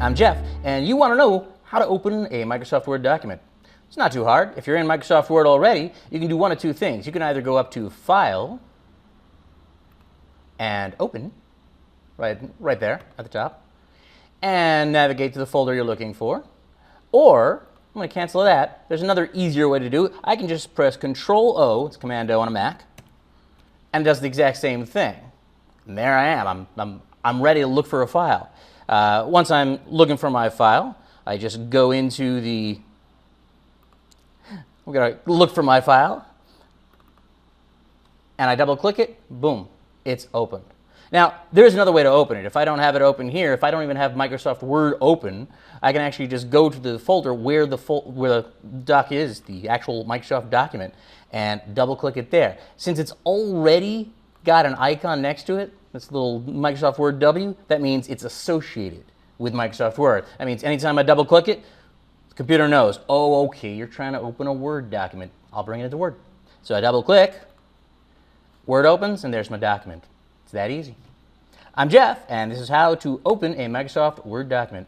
I'm Jeff, and you want to know how to open a Microsoft Word document. It's not too hard. If you're in Microsoft Word already, you can do one of two things. You can either go up to File and Open, right there at the top, and navigate to the folder you're looking for. Or, I'm going to cancel that. There's another easier way to do it. I can just press Control-O, it's Command-O on a Mac, and it does the exact same thing. And there I am. I'm ready to look for a file. Once I'm looking for my file, I just go into the... We're going to look for my file, and I double-click it. Boom, it's opened. Now, there's another way to open it. If I don't have it open here, if I don't even have Microsoft Word open, I can actually just go to the folder where the doc is, the actual Microsoft document, and double-click it there. Since it's already got an icon next to it, this little Microsoft Word W, that means it's associated with Microsoft Word. That means anytime I double-click it, the computer knows, oh, okay, you're trying to open a Word document. I'll bring it into Word. So I double-click, Word opens, and there's my document. It's that easy. I'm Jeff, and this is how to open a Microsoft Word document.